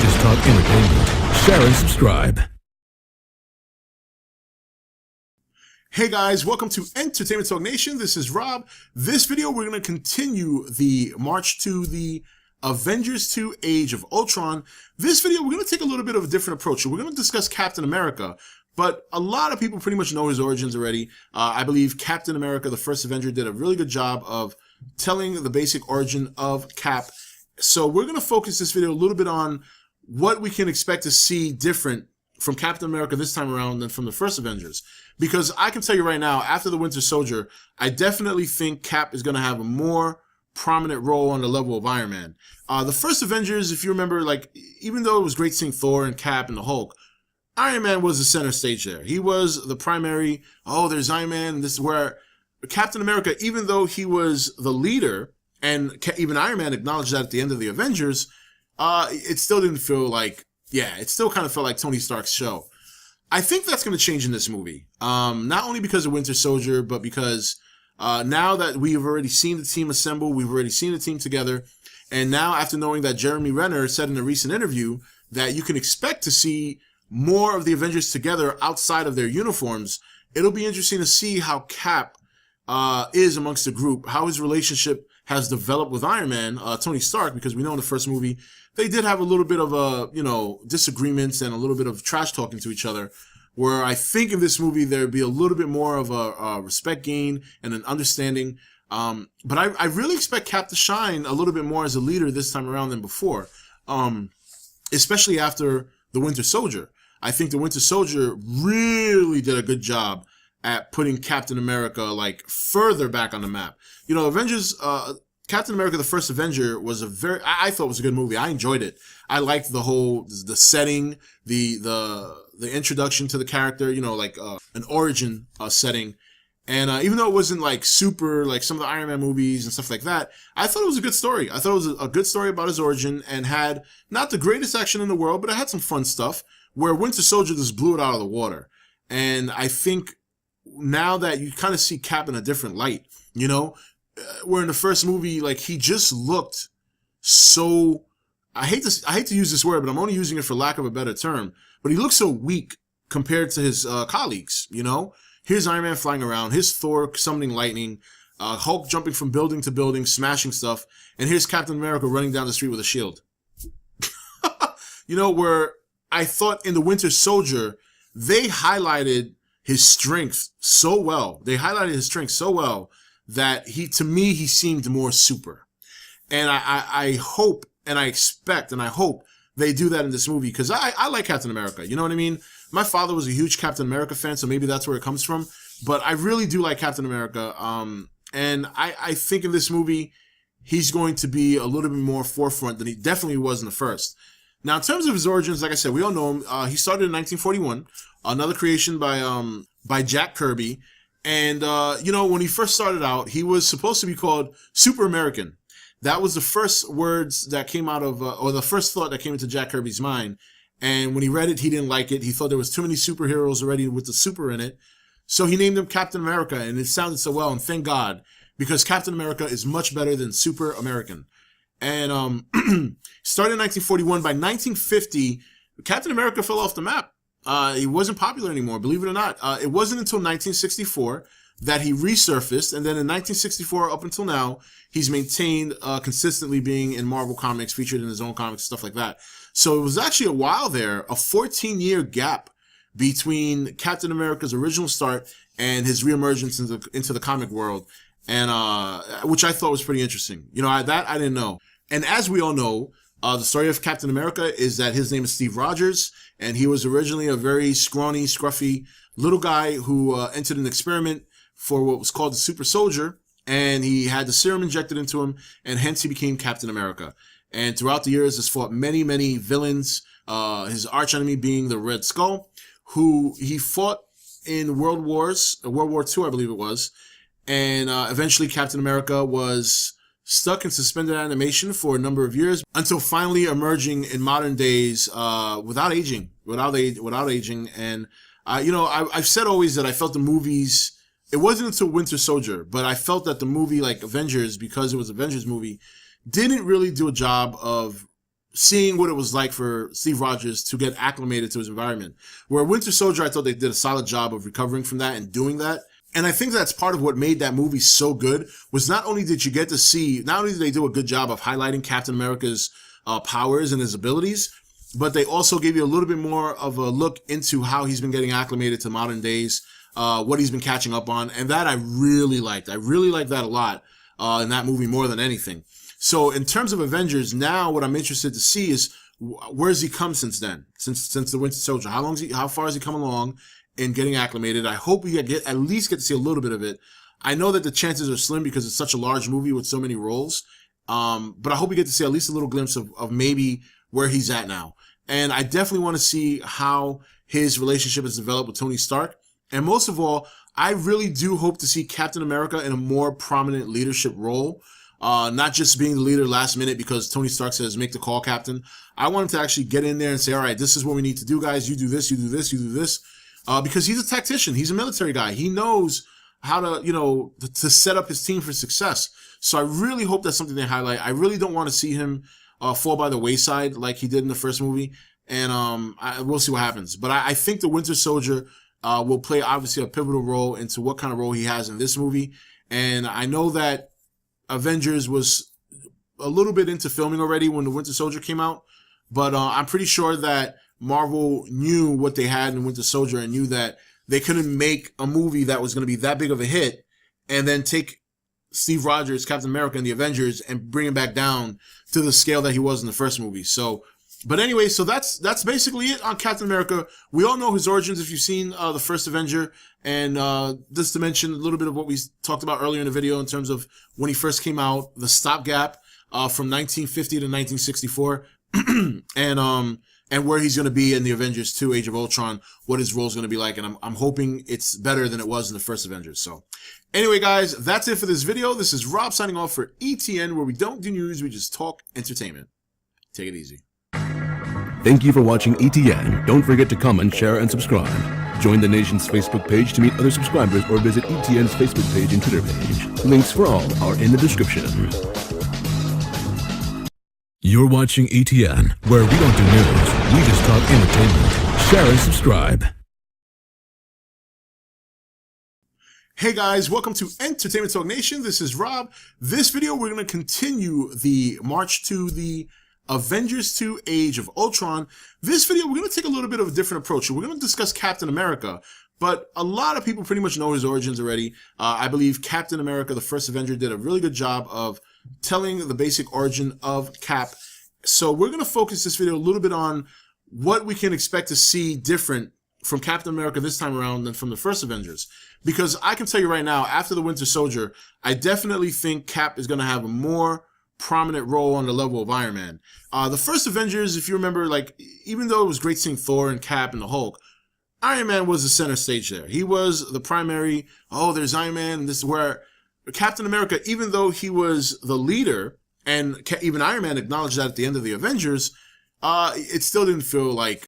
Avengers Talk Entertainment. Share and subscribe. Hey guys, welcome to Entertainment Talk Nation. This is Rob. This video, we're going to continue the march to the Avengers 2 Age of Ultron. This video, we're going to take a little bit of a different approach. We're going to discuss Captain America, but a lot of people pretty much know his origins already. I believe Captain America, the First Avenger, did a really good job of telling the basic origin of Cap. So we're going to focus this video a little bit on what we can expect to see different from Captain America this time around than from the first Avengers. Because I can tell you right now, after the Winter Soldier, I definitely think Cap is going to have a more prominent role on the level of Iron Man. The first Avengers, if you remember, like, even though it was great seeing Thor and Cap and the Hulk, Iron Man was the center stage there. He was the primary, oh, there's Iron Man, and this is where Captain America, even though he was the leader, and even Iron Man acknowledged that at the end of the Avengers, it still didn't feel like, yeah, it still kind of felt like Tony Stark's show. I think that's going to change in this movie. Not only because of Winter Soldier, but because now that we've already seen the team assemble, we've already seen the team together, and now after knowing that Jeremy Renner said in a recent interview that you can expect to see more of the Avengers together outside of their uniforms, it'll be interesting to see how Cap is amongst the group, how his relationship has developed with Iron Man, Tony Stark, because we know in the first movie they did have a little bit of disagreements and a little bit of trash talking to each other, where I think in this movie there'd be a little bit more of a respect gain and an understanding. But I really expect Cap to shine a little bit more as a leader this time around than before, especially after the Winter Soldier. I think the Winter Soldier really did a good job at putting Captain America like further back on the map. You know, Captain America, the First Avenger was I thought it was a good movie. I enjoyed it. I liked the setting, the introduction to the character, like an origin setting. And even though it wasn't like super like some of the Iron Man movies and stuff like that, I thought it was a good story. I thought it was a good story about his origin and had not the greatest action in the world, but it had some fun stuff where Winter Soldier just blew it out of the water. And I think now that you kind of see Cap in a different light, where in the first movie, like, he just looked so, I hate to use this word, but I'm only using it for lack of a better term, but he looked so weak compared to his colleagues, Here's Iron Man flying around, here's Thor summoning lightning, Hulk jumping from building to building, smashing stuff, and here's Captain America running down the street with a shield. Where I thought in the Winter Soldier, they highlighted his strength so well. They highlighted his strength so well that to me, he seemed more super. And I hope and I expect and I hope they do that in this movie, because I like Captain America. You know what I mean? My father was a huge Captain America fan, so maybe that's where it comes from. But I really do like Captain America. And I think in this movie, he's going to be a little bit more forefront than he definitely was in the first. Now, in terms of his origins, like I said, we all know him. He started in 1941, another creation by Jack Kirby. And, when he first started out, he was supposed to be called Super American. That was the first words that came out of, or the first thought that came into Jack Kirby's mind. And when he read it, he didn't like it. He thought there was too many superheroes already with the super in it. So he named him Captain America, and it sounded so well, and thank God, because Captain America is much better than Super American. And started in 1941. By 1950, Captain America fell off the map. He wasn't popular anymore, believe it or not. It wasn't until 1964 that he resurfaced, and then in 1964 up until now, he's maintained consistently being in Marvel Comics, featured in his own comics, stuff like that. So it was actually a while there, a 14-year gap between Captain America's original start and his reemergence into the comic world, and which I thought was pretty interesting. That I didn't know. And as we all know, the story of Captain America is that his name is Steve Rogers, and he was originally a very scrawny, scruffy little guy who entered an experiment for what was called the Super Soldier, and he had the serum injected into him, and hence he became Captain America. And throughout the years, has fought many, many villains, his archenemy being the Red Skull, who he fought in World War II, I believe it was, and eventually Captain America was stuck in suspended animation for a number of years until finally emerging in modern days without aging. And I've said always that I felt the movies, it wasn't until Winter Soldier, but I felt that the movie, like Avengers, because it was Avengers movie, didn't really do a job of seeing what it was like for Steve Rogers to get acclimated to his environment. Where Winter Soldier, I thought they did a solid job of recovering from that and doing that. And I think that's part of what made that movie so good, was not only did you get to see, not only did they do a good job of highlighting Captain America's powers and his abilities, but they also gave you a little bit more of a look into how he's been getting acclimated to modern days, what he's been catching up on. And that I really liked. I really liked that a lot in that movie more than anything. So in terms of Avengers, now what I'm interested to see is where's he come since then, since the Winter Soldier? How far has he come along in getting acclimated? I hope we at least get to see a little bit of it. I know that the chances are slim because it's such a large movie with so many roles. But I hope we get to see at least a little glimpse of maybe where he's at now. And I definitely want to see how his relationship has developed with Tony Stark. And most of all, I really do hope to see Captain America in a more prominent leadership role. Not just being the leader last minute because Tony Stark says, make the call, Captain. I want him to actually get in there and say, all right, this is what we need to do, guys. You do this, you do this, you do this. Because he's a tactician. He's a military guy. He knows how to, to set up his team for success. So I really hope that's something they highlight. I really don't want to see him fall by the wayside like he did in the first movie. And we'll see what happens. But I think the Winter Soldier will play, obviously, a pivotal role into what kind of role he has in this movie. And I know that Avengers was a little bit into filming already when the Winter Soldier came out. But I'm pretty sure that Marvel knew what they had in Winter Soldier and knew that they couldn't make a movie that was going to be that big of a hit and then take Steve Rogers, Captain America, and the Avengers and bring him back down to the scale that he was in the first movie. So, but anyway, so that's basically it on Captain America. We all know his origins if you've seen the First Avenger. And just to mention a little bit of what we talked about earlier in the video in terms of when he first came out, the stopgap from 1950 to 1964. And where he's going to be in the Avengers 2, Age of Ultron, what his role is going to be like. And I'm hoping it's better than it was in the first Avengers. So anyway, guys, that's it for this video. This is Rob signing off for ETN, where we don't do news, we just talk entertainment. Take it easy. Thank you for watching ETN. Don't forget to comment, share, and subscribe. Join the nation's Facebook page to meet other subscribers or visit ETN's Facebook page and Twitter page. Links for all are in the description. You're watching ETN, where we don't do news, we just talk entertainment. Share and subscribe. Hey guys, welcome to Entertainment Talk Nation. This is Rob. This video, we're going to continue the march to the Avengers 2 Age of Ultron. This video, we're going to take a little bit of a different approach. We're going to discuss Captain America, but a lot of people pretty much know his origins already. I believe Captain America, the First Avenger, did a really good job of telling the basic origin of Cap. So we're going to focus this video a little bit on what we can expect to see different from Captain America this time around than from the first Avengers. Because I can tell you right now, after the Winter Soldier, I definitely think Cap is going to have a more prominent role on the level of Iron Man. The first Avengers, if you remember, like, even though it was great seeing Thor and Cap and the Hulk, Iron Man was the center stage there. He was the primary, oh, there's Iron Man, and this is where Captain America, even though he was the leader, and even Iron Man acknowledged that at the end of the Avengers, it still didn't feel like